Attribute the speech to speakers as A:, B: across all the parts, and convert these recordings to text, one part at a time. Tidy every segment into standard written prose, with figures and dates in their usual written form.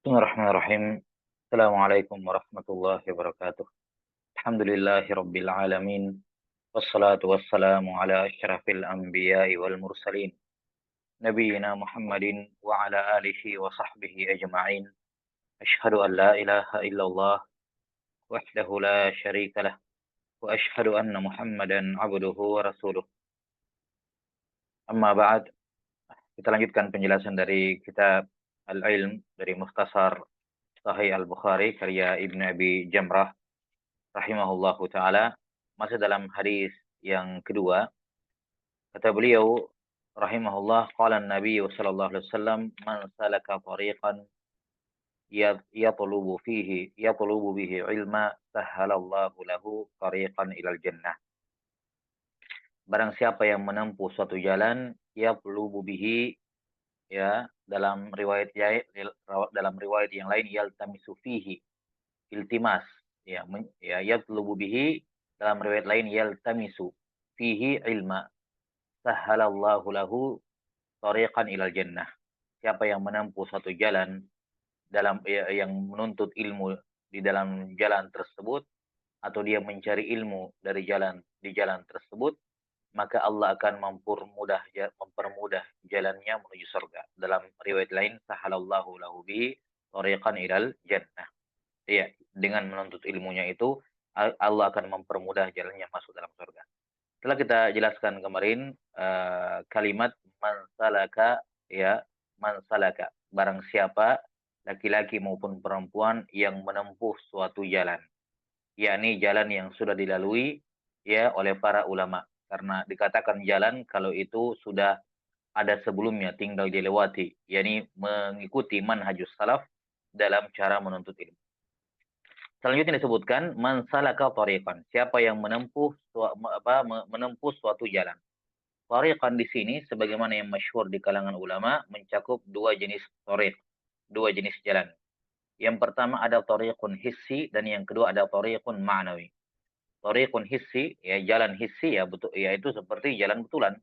A: Bismillahirrahmanirrahim. Assalamualaikum warahmatullahi wabarakatuh. Alhamdulillahi rabbil alamin. Wassalatu wassalamu ala asyrafil anbiya'i wal mursalin. Nabiyyina Muhammadin wa ala alihi wa sahbihi ajma'in. Ashhadu an la ilaha illallah wahdahu la syarika lah. Wa ashhadu anna Muhammadan abduhu wa rasuluh. Amma ba'd. Kita lanjutkan penjelasan dari kitab Al-Ilm dari Mukhtasar Sahih Al-Bukhari karya Ibnu Abi Jamrah rahimahullahu taala, masih dalam hadis yang kedua. Kata beliau rahimahullah, qala an-nabiy sallallahu alaihi wasallam, man salaka tariqan yatlubu bihi ilma sahhalallahu lahu tariqan ilal jannah. Barang siapa yang menempuh suatu jalan, yatlubu bihi, ya, dalam riwayat yang lain yaltamisu fihi, iltimas, ya, yatlubu bihi, dalam riwayat lain yaltamisu fihi ilma sahhalallahu lahu tariqan ilal jannah. Siapa yang menempuh satu jalan yang menuntut ilmu di dalam jalan tersebut, atau dia mencari ilmu di jalan tersebut, maka Allah akan mempermudah jalannya menuju surga. Dalam riwayat lain sahhalallahu lahu bihi tariqan ilal jannah. Ya, dengan menuntut ilmunya itu Allah akan mempermudah jalannya masuk dalam surga. Setelah kita jelaskan kemarin kalimat mansalaka, ya, mansalaka, barang siapa laki-laki maupun perempuan yang menempuh suatu jalan, yakni jalan yang sudah dilalui, ya, oleh para ulama. Karena dikatakan jalan kalau itu sudah ada sebelumnya, tinggal dilewati, yakni mengikuti manhajus salaf dalam cara menuntut ilmu. Selanjutnya disebutkan man salaka tariqan, siapa yang menempuh suatu jalan. Tariqan di sini sebagaimana yang masyhur di kalangan ulama mencakup dua jenis tariq, dua jenis jalan. Yang pertama ada tariqun hissi dan yang kedua ada tariqun ma'nawi. Tariqun hissi, ya, jalan hissi, ya, betul, yaitu seperti jalan betulan,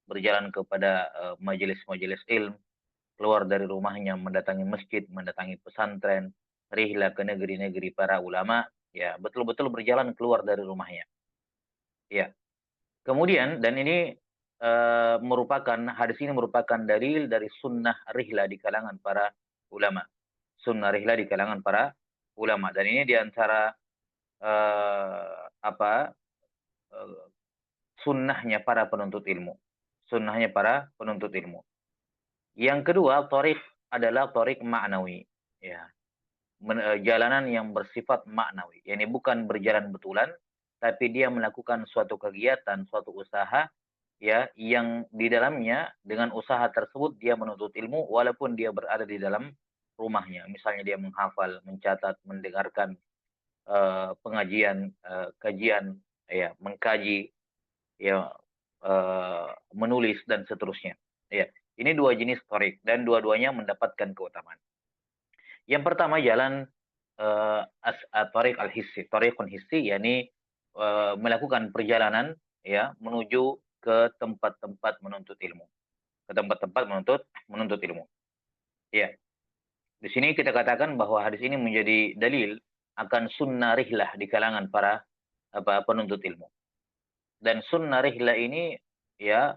A: berjalan kepada majelis-majelis ilmu, keluar dari rumahnya mendatangi masjid, mendatangi pesantren, rihlah ke negeri-negeri para ulama, ya, betul-betul berjalan keluar dari rumahnya. Ya. Kemudian, dan ini hadis ini merupakan dalil dari sunnah rihlah di kalangan para ulama. Sunnah rihlah di kalangan para ulama, dan ini diantara sunnahnya para penuntut ilmu. Sunnahnya para penuntut ilmu. Yang kedua, tariq adalah tariq ma'nawi, ya. Jalanan yang bersifat maknawi, yakni bukan berjalan betulan, tapi dia melakukan suatu kegiatan, suatu usaha, ya, yang di dalamnya dengan usaha tersebut dia menuntut ilmu walaupun dia berada di dalam rumahnya. Misalnya dia menghafal, mencatat, mendengarkan pengajian, kajian, ya, mengkaji, ya, menulis dan seterusnya. Ya, ini dua jenis tariq dan dua-duanya mendapatkan keutamaan. Yang pertama jalan tariq al-hissi, tariqun hissi, yakni melakukan perjalanan, ya, menuju ke tempat-tempat menuntut ilmu. Ke tempat-tempat menuntut ilmu. Ya. Di sini kita katakan bahwa hadis ini menjadi dalil akan sunnah rihlah di kalangan para penuntut ilmu. Dan sunnah rihlah ini, ya,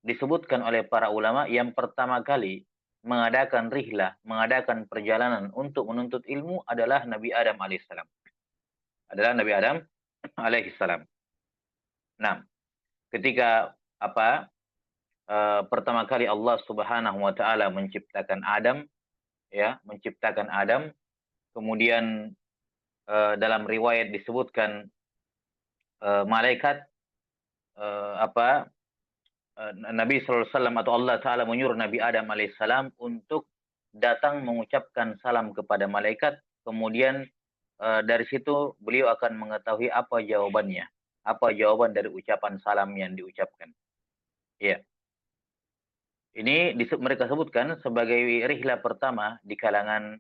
A: disebutkan oleh para ulama yang pertama kali mengadakan rihlah, mengadakan perjalanan untuk menuntut ilmu adalah Nabi Adam alaihissalam. Adalah Nabi Adam alaihissalam. Nah, ketika pertama kali Allah Subhanahu wa taala menciptakan Adam, ya, menciptakan Adam, kemudian dalam riwayat disebutkan malaikat Nabi sallallahu alaihi wasallam atau Allah taala menyuruh Nabi Adam alaihissalam untuk datang mengucapkan salam kepada malaikat, kemudian dari situ beliau akan mengetahui apa jawabannya, apa jawaban dari ucapan salam yang diucapkan. Ya. Ini mereka sebutkan sebagai rihlah pertama di kalangan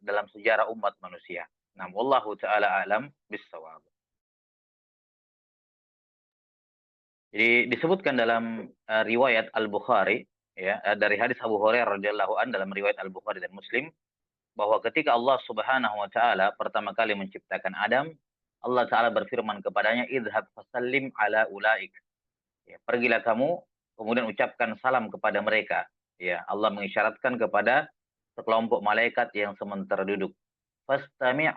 A: dalam sejarah umat manusia. Nah, wallahu taala alam bissawab. Jadi disebutkan dalam riwayat Al-Bukhari ya, dari hadis Abu Hurairah radhiyallahu an dalam riwayat Al-Bukhari dan Muslim, bahwa ketika Allah Subhanahu wa taala pertama kali menciptakan Adam, Allah taala berfirman kepadanya, "Idhhab fasallim ala ulaik." Ya, pergilah kamu kemudian ucapkan salam kepada mereka. Ya, Allah mengisyaratkan kepada sekelompok malaikat yang sementara duduk. Fastami'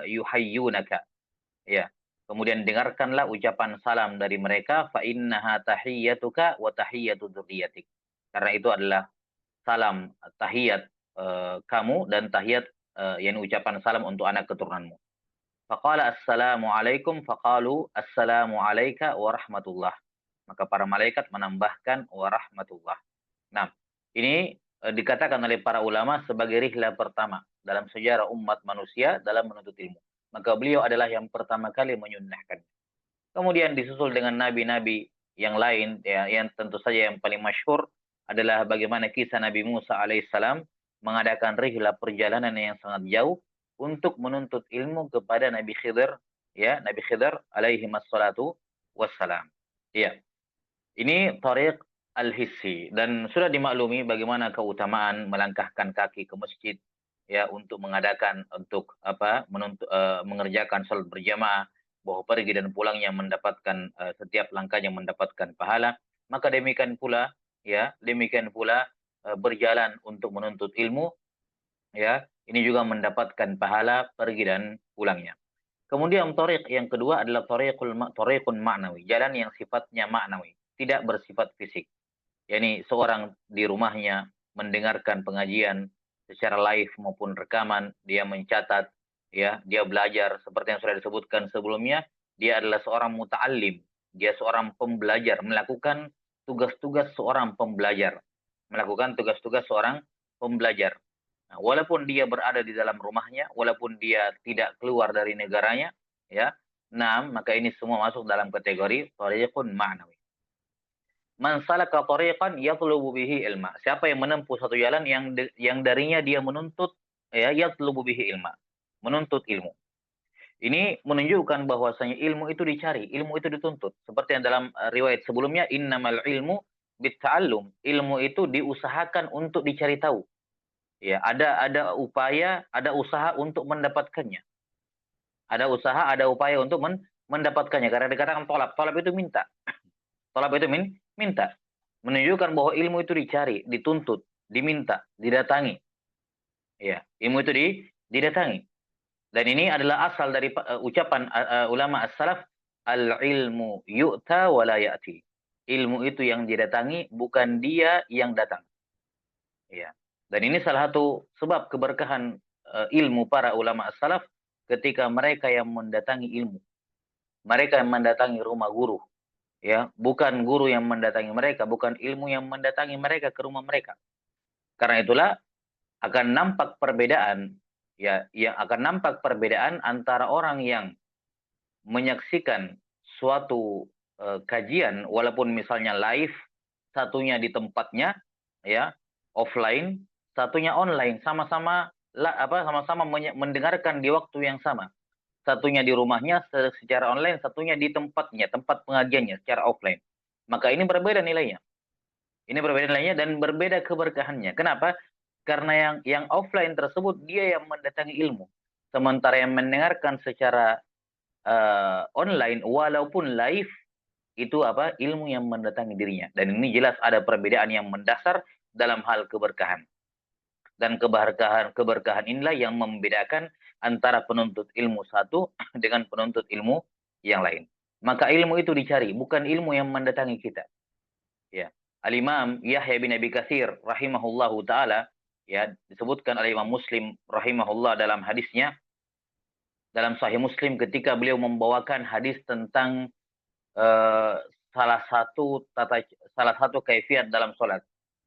A: yuhayyunaka. Ya. Kemudian dengarkanlah ucapan salam dari mereka, fa innaha tahiyyatuka wa tahiyyatu dzurriyyatik. Karena itu adalah salam tahiyat kamu dan tahiyat yang ucapan salam untuk anak keturunanmu. Faqala assalamu alaikum faqalu assalamu alayka wa rahmatullah. Maka para malaikat menambahkan wa rahmatullah. Nah, ini dikatakan oleh para ulama sebagai rihlah pertama dalam sejarah umat manusia dalam menuntut ilmu. Maka beliau adalah yang pertama kali menyunnahkan. Kemudian disusul dengan nabi-nabi yang lain, ya, yang tentu saja yang paling masyhur adalah bagaimana kisah Nabi Musa alaihissalam mengadakan rihlah perjalanan yang sangat jauh untuk menuntut ilmu kepada Nabi Khidir, ya, Nabi Khidir alaihi wassalatu wassalam. Iya. Ini tariq al-hissi dan sudah dimaklumi bagaimana keutamaan melangkahkan kaki ke masjid, ya, untuk mengadakan untuk apa mengerjakan salat berjamaah, bahwa pergi dan pulangnya mendapatkan setiap langkahnya mendapatkan pahala. Maka demikian pula, ya, demikian pula berjalan untuk menuntut ilmu, ya, ini juga mendapatkan pahala pergi dan pulangnya. Kemudian tariq yang kedua adalah tariqun ma'nawi, jalan yang sifatnya maknawi, tidak bersifat fisik. Yani seorang di rumahnya mendengarkan pengajian secara live maupun rekaman, dia mencatat, ya, dia belajar seperti yang sudah disebutkan sebelumnya, dia adalah seorang muta'allim, dia seorang pembelajar, melakukan tugas-tugas seorang pembelajar, melakukan tugas-tugas seorang pembelajar. Nah, walaupun dia berada di dalam rumahnya, walaupun dia tidak keluar dari negaranya, ya, nah, maka ini semua masuk dalam kategori tariqun ma'nawi. Man salaka tariqan yatlubu bihi ilma. Siapa yang menempuh satu jalan yang darinya dia menuntut, ya, yatlubu bihi ilma, menuntut ilmu. Ini menunjukkan bahwasanya ilmu itu dicari, ilmu itu dituntut. Seperti yang dalam riwayat sebelumnya, innamal ilmu bitta'allum. Ilmu itu diusahakan untuk dicari tahu. Ya, ada upaya, ada usaha untuk mendapatkannya. Ada usaha, ada upaya untuk mendapatkannya. Karena dikatakan tolak. Tolak itu minta. Tolak itu minta. Menunjukkan bahwa ilmu itu dicari, dituntut, diminta, didatangi. Ya, ilmu itu didatangi. Dan ini adalah asal dari ucapan ulama as-salaf, al-ilmu yu'ta wa la ya'ti. Ilmu itu yang didatangi, bukan dia yang datang. Ya. Dan ini salah satu sebab keberkahan ilmu para ulama as-salaf ketika mereka yang mendatangi ilmu. Mereka yang mendatangi rumah guru, ya, bukan guru yang mendatangi mereka, bukan ilmu yang mendatangi mereka ke rumah mereka. Karena itulah akan nampak perbedaan, ya, yang akan nampak perbedaan antara orang yang menyaksikan suatu kajian walaupun misalnya live, satunya di tempatnya, ya, offline, satunya online, sama-sama sama-sama mendengarkan di waktu yang sama. Satunya di rumahnya secara online, satunya di tempatnya, tempat pengajiannya secara offline. Maka ini berbeda nilainya. Ini berbeda nilainya dan berbeda keberkahannya. Kenapa? Karena yang offline tersebut dia yang mendatangi ilmu. Sementara yang mendengarkan secara online walaupun live itu apa? Ilmu yang mendatangi dirinya. Dan ini jelas ada perbedaan yang mendasar dalam hal keberkahan. Dan keberkahan inilah yang membedakan antara penuntut ilmu satu dengan penuntut ilmu yang lain. Maka ilmu itu dicari, bukan ilmu yang mendatangi kita. Ya. Al-Imam Yahya bin Abi Katsir rahimahullahu taala, ya, disebutkan oleh Imam Muslim rahimahullah dalam hadisnya dalam Sahih Muslim ketika beliau membawakan hadis tentang uh, salah satu kaifiat dalam salat.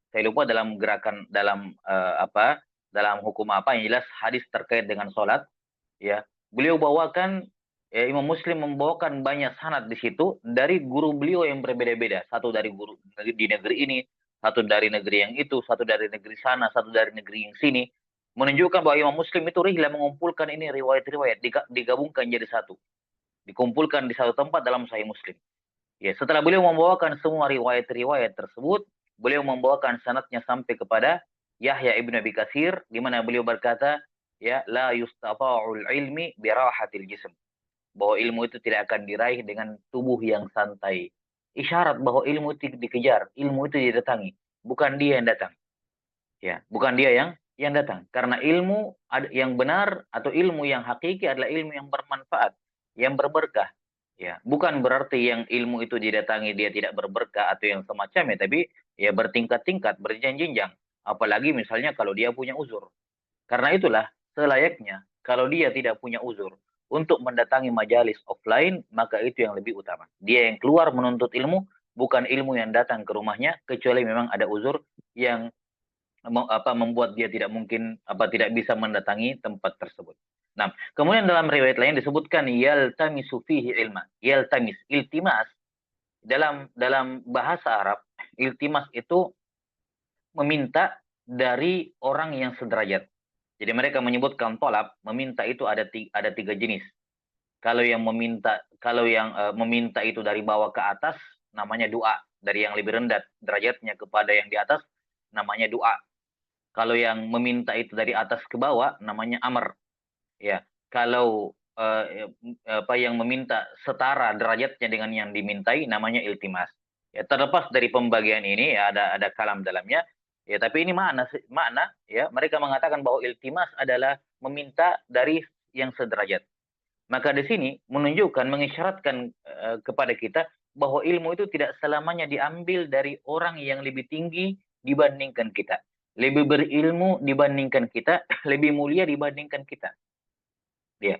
A: Saya lupa dalam gerakan dalam dalam hukum apa, yang jelas hadis terkait dengan salat, ya. Beliau bawakan, ya, Imam Muslim membawakan banyak sanad di situ dari guru beliau yang berbeda-beda. Satu dari guru di negeri ini, satu dari negeri yang itu, satu dari negeri sana, satu dari negeri yang sini. Menunjukkan bahwa Imam Muslim itu rihlah mengumpulkan ini riwayat-riwayat, digabungkan jadi satu. Dikumpulkan di satu tempat dalam Sahih Muslim. Ya, setelah beliau membawakan semua riwayat-riwayat tersebut, beliau membawakan sanadnya sampai kepada Yahya ibn Abi Katsir, di mana beliau berkata, ya, la yustata'ul ilmi birahatil jism, bahwa ilmu itu tidak akan diraih dengan tubuh yang santai. Isyarat bahwa ilmu itu dikejar, ilmu itu didatangi, bukan dia yang datang. Ya, bukan dia yang datang. Karena ilmu yang benar atau ilmu yang hakiki adalah ilmu yang bermanfaat, yang berberkah. Ya, bukan berarti yang ilmu itu didatangi dia tidak berberkah atau yang semacamnya, tapi ya bertingkat-tingkat, berjenjang. Apalagi misalnya kalau dia punya uzur. Karena itulah selayaknya kalau dia tidak punya uzur untuk mendatangi majalis offline, maka itu yang lebih utama. Dia yang keluar menuntut ilmu, bukan ilmu yang datang ke rumahnya, kecuali memang ada uzur yang membuat dia tidak bisa mendatangi tempat tersebut. Nah, kemudian dalam riwayat lain disebutkan yaltamisu fihi ilma. Yaltamis, iltimas, dalam bahasa Arab, iltimas itu meminta dari orang yang sederajat. Jadi mereka menyebutkan tolab, meminta itu ada tiga jenis. Kalau yang meminta itu dari bawah ke atas, namanya doa. Dari yang lebih rendah derajatnya kepada yang di atas, namanya doa. Kalau yang meminta itu dari atas ke bawah, namanya amr. Ya, kalau yang meminta setara derajatnya dengan yang dimintai, namanya iltimas. Ya, terlepas dari pembagian ini, ya ada kalam dalamnya. Ya, tapi ini makna ya, mereka mengatakan bahwa iltimas adalah meminta dari yang sederajat. Maka di sini menunjukkan, mengisyaratkan kepada kita bahwa ilmu itu tidak selamanya diambil dari orang yang lebih tinggi dibandingkan kita. Lebih berilmu dibandingkan kita, lebih mulia dibandingkan kita. Ya.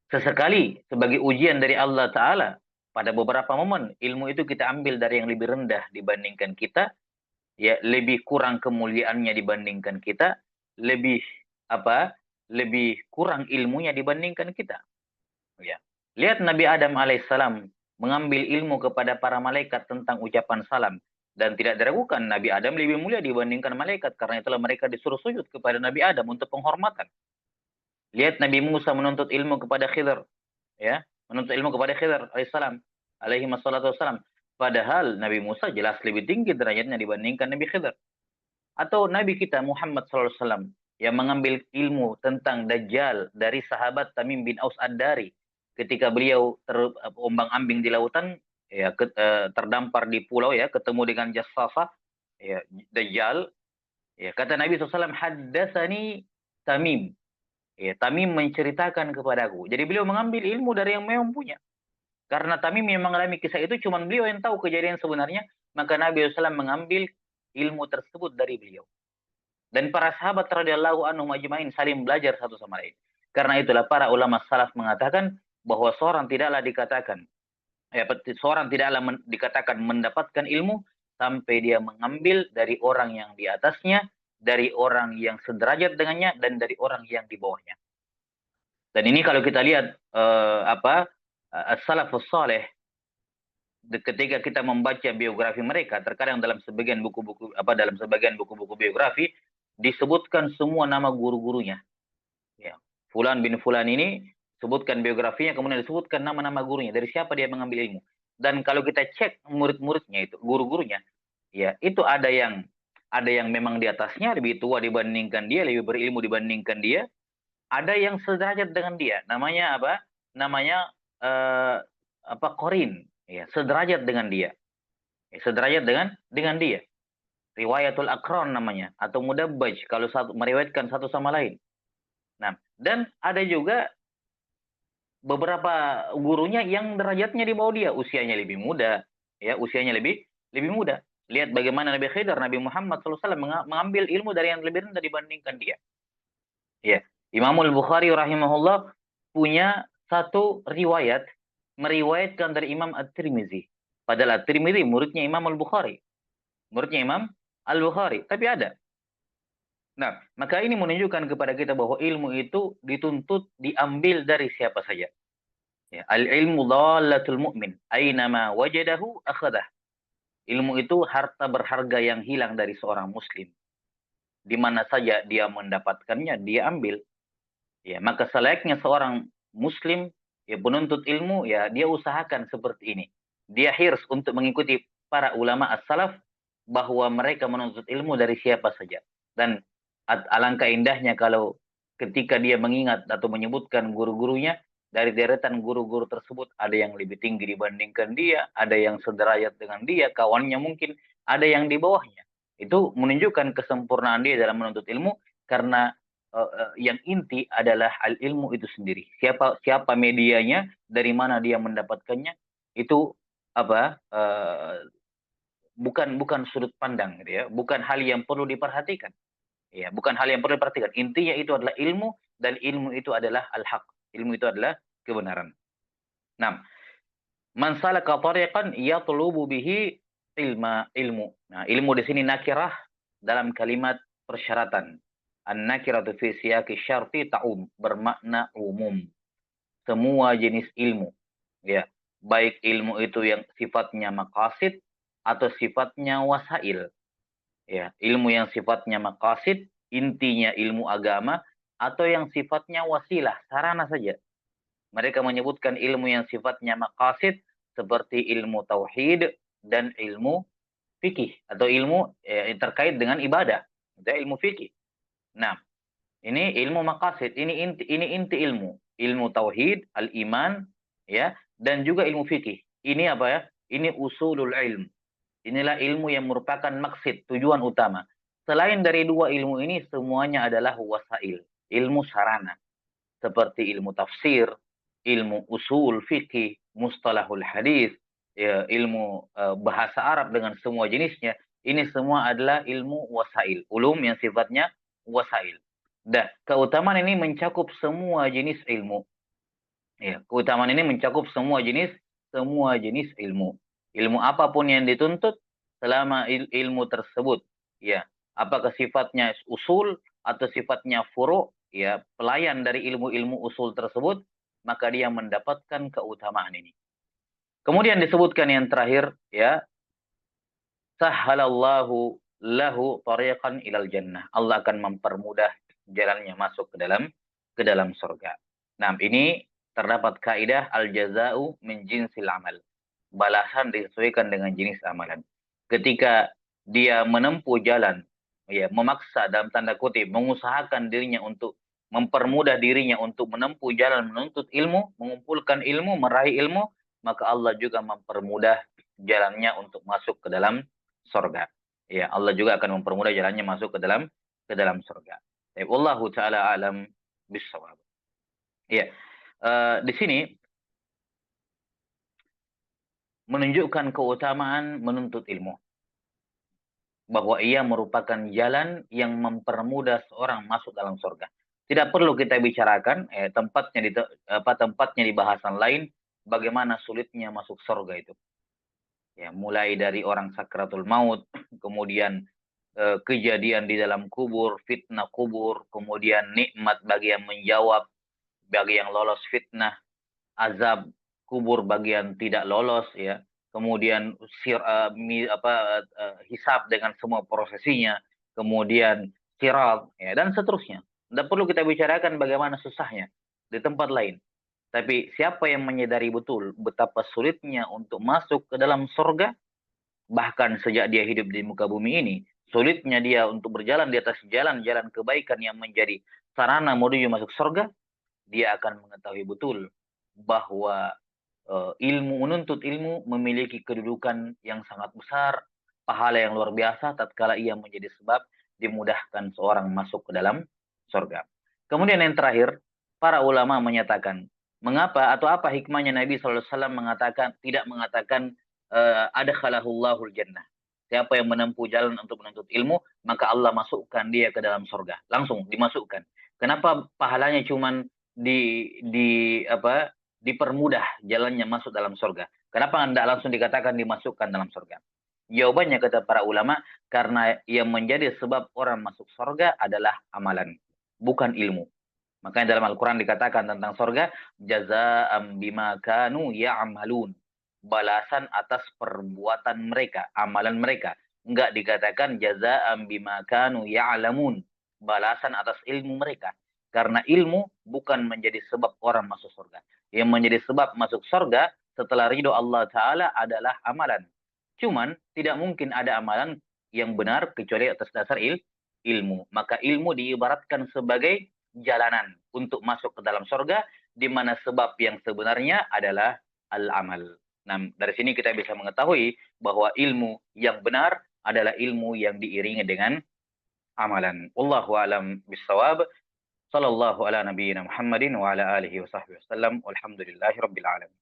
A: Sesekali sebagai ujian dari Allah Ta'ala, pada beberapa momen ilmu itu kita ambil dari yang lebih rendah dibandingkan kita, ya, lebih kurang kemuliaannya dibandingkan kita, lebih lebih kurang ilmunya dibandingkan kita. Ya. Lihat Nabi Adam alaihissalam mengambil ilmu kepada para malaikat tentang ucapan salam, dan tidak diragukan Nabi Adam lebih mulia dibandingkan malaikat, karena itulah mereka disuruh sujud kepada Nabi Adam untuk penghormatan. Lihat Nabi Musa menuntut ilmu kepada Khidir, ya, menuntut ilmu kepada Khidir alaihissalam, alaihi wassalatu wassalam. Padahal Nabi Musa jelas lebih tinggi derajatnya dibandingkan Nabi Khidir. Atau Nabi kita Muhammad sallallahu alaihi wasallam yang mengambil ilmu tentang Dajjal dari sahabat Tamim bin Aus Ad-Dari ketika beliau terombang-ambing di lautan, ya, terdampar di pulau, ya, ketemu dengan Jassasa, ya, Dajjal, ya, kata Nabi SAW, haddatsani Tamim. Ya, Tamim menceritakan kepadaku. Jadi beliau mengambil ilmu dari yang memang punya. Karena Tamim yang mengalami kisah itu, cuma beliau yang tahu kejadian sebenarnya, maka Nabi SAW mengambil ilmu tersebut dari beliau. Dan para sahabat radhiyallahu anhum ajmain saling belajar satu sama lain. Karena itulah para ulama salaf mengatakan bahwa seorang tidaklah dikatakan mendapatkan ilmu sampai dia mengambil dari orang yang di atasnya, dari orang yang sederajat dengannya, dan dari orang yang di bawahnya. Dan ini kalau kita lihat as-salafus saleh, ketika kita membaca biografi mereka, terkadang dalam sebagian buku-buku biografi disebutkan semua nama guru-gurunya. Ya. Fulan bin Fulan ini sebutkan biografinya, kemudian disebutkan nama-nama gurunya, dari siapa dia mengambil ilmu. Dan kalau kita cek murid-muridnya itu, guru-gurunya, ya, itu ada yang memang di atasnya, lebih tua dibandingkan dia, lebih berilmu dibandingkan dia. Ada yang sederajat dengan dia, namanya apa? Namanya Qarin, ya, sederajat dengan dia. Ya, sederajat dengan dia. Riwayatul Akron namanya, atau mudabbaj kalau meriwayatkan satu sama lain. Nah, dan ada juga beberapa gurunya yang derajatnya di bawah dia, usianya lebih muda, ya, usianya lebih muda. Lihat bagaimana Nabi Khidir, Nabi Muhammad SAW mengambil ilmu dari yang lebih rendah dibandingkan dia. Ya, Imamul Bukhari rahimahullah punya satu riwayat, meriwayatkan dari Imam At-Tirmizi. Padahal At-Tirmizi muridnya Imam Al-Bukhari. Muridnya Imam Al-Bukhari, tapi ada. Nah, maka ini menunjukkan kepada kita bahwa ilmu itu dituntut diambil dari siapa saja. Ya, al-ilmu dhallatul mu'min, aynama wajadahu akhadah. Ilmu itu harta berharga yang hilang dari seorang muslim. Di mana saja dia mendapatkannya, dia ambil. Ya, maka selayaknya seorang muslim, ya, penuntut ilmu, ya, dia usahakan seperti ini. Dia hirs untuk mengikuti para ulama as-salaf, bahwa mereka menuntut ilmu dari siapa saja. Dan alangkah indahnya kalau ketika dia mengingat atau menyebutkan guru-gurunya, dari deretan guru-guru tersebut ada yang lebih tinggi dibandingkan dia, ada yang sederajat dengan dia, kawannya mungkin, ada yang di bawahnya. Itu menunjukkan kesempurnaan dia dalam menuntut ilmu, karena yang inti adalah al-ilmu itu sendiri. Siapa medianya, dari mana dia mendapatkannya, itu apa bukan sudut pandang gitu ya, bukan hal yang perlu diperhatikan. Ya, bukan hal yang perlu diperhatikan. Intinya itu adalah ilmu, dan ilmu itu adalah al-haq. Ilmu itu adalah kebenaran. Nah, man salaka tariqan yatlubu bihi ilmu. Nah, ilmu di sini nakirah dalam kalimat persyaratan. An-nakiratu fi siyaqi syarti ta'um, bermakna umum. Semua jenis ilmu. Ya, baik ilmu itu yang sifatnya maqasid atau sifatnya wasail. Ya, ilmu yang sifatnya maqasid, intinya ilmu agama, atau yang sifatnya wasilah, sarana saja. Mereka menyebutkan ilmu yang sifatnya maqasid seperti ilmu tauhid dan ilmu fikih, atau ilmu terkait dengan ibadah, itu ilmu fikih. Nah, ini ilmu maqasid, ini inti ilmu, ilmu tauhid, al-iman, ya, dan juga ilmu fikih. Ini apa ya? Ini usulul ilm. Inilah ilmu yang merupakan maksud, tujuan utama. Selain dari dua ilmu ini, semuanya adalah wasail, ilmu sarana. Seperti ilmu tafsir, ilmu usul fikih, mustalahul hadis, ya, ilmu bahasa Arab dengan semua jenisnya. Ini semua adalah ilmu wasail, ulum yang sifatnya wasail. Dan keutamaan ini mencakup semua jenis ilmu. Ya, keutamaan ini mencakup semua jenis ilmu. Ilmu apapun yang dituntut, selama ilmu tersebut, ya, apakah sifatnya usul atau sifatnya furu', ya, pelayan dari ilmu-ilmu usul tersebut, maka dia mendapatkan keutamaan ini. Kemudian disebutkan yang terakhir, ya, sahhalallahu lahu tariqan ilal jannah. Allah akan mempermudah jalannya masuk ke dalam surga. Nah, ini terdapat kaidah al-jaza'u min jinsil amal. Balasan disesuaikan dengan jenis amalan. Ketika dia menempuh jalan, ya, memaksa dalam tanda kutip, mengusahakan dirinya untuk mempermudah dirinya untuk menempuh jalan menuntut ilmu, mengumpulkan ilmu, meraih ilmu, maka Allah juga mempermudah jalannya untuk masuk ke dalam surga. Ya, Allah juga akan mempermudah jalannya masuk ke dalam surga. Wallahu taala alam bisawab. Ya. Di sini menunjukkan keutamaan menuntut ilmu, bahwa ia merupakan jalan yang mempermudah seorang masuk dalam surga. Tidak perlu kita bicarakan tempatnya di bahasan lain, bagaimana sulitnya masuk surga itu. Ya, mulai dari orang sakratul maut, kemudian kejadian di dalam kubur, fitnah kubur, kemudian nikmat bagi yang menjawab, bagi yang lolos fitnah, azab kubur bagi yang tidak lolos, ya. Kemudian hisab dengan semua prosesinya, kemudian sirat, ya, dan seterusnya. Tidak perlu kita bicarakan bagaimana susahnya di tempat lain. Tapi siapa yang menyadari betul betapa sulitnya untuk masuk ke dalam surga, bahkan sejak dia hidup di muka bumi ini, sulitnya dia untuk berjalan di atas jalan-jalan kebaikan yang menjadi sarana menuju masuk surga, dia akan mengetahui betul bahwa menuntut ilmu memiliki kedudukan yang sangat besar, pahala yang luar biasa tatkala ia menjadi sebab dimudahkan seorang masuk ke dalam surga. Kemudian yang terakhir, para ulama menyatakan, mengapa atau apa hikmahnya Nabi SAW tidak mengatakan adkhalahullahu jannah. Siapa yang menempuh jalan untuk menuntut ilmu, maka Allah masukkan dia ke dalam surga. Langsung dimasukkan. Kenapa pahalanya cuman dipermudah jalannya masuk dalam surga? Kenapa tidak langsung dikatakan dimasukkan dalam surga? Jawabannya kata para ulama, karena yang menjadi sebab orang masuk surga adalah amalan, bukan ilmu. Makanya dalam Al-Quran dikatakan tentang surga, jazaa'am bima kanu ya'malun. Balasan atas perbuatan mereka, amalan mereka. Enggak dikatakan jazaa'am bima kanu ya'lamun. Balasan atas ilmu mereka. Karena ilmu bukan menjadi sebab orang masuk surga. Yang menjadi sebab masuk surga setelah ridho Allah Ta'ala adalah amalan. Cuman tidak mungkin ada amalan yang benar kecuali atas dasar ilmu. Maka ilmu diibaratkan sebagai jalanan untuk masuk ke dalam surga, di mana sebab yang sebenarnya adalah al-amal. Nah, dari sini kita bisa mengetahui bahwa ilmu yang benar adalah ilmu yang diiringi dengan amalan. Wallahu alam bisawab. Sallallahu ala nabiyyina Muhammadin wa ala alihi wa sahbihi wasallam. Walhamdulillahi rabbil alamin.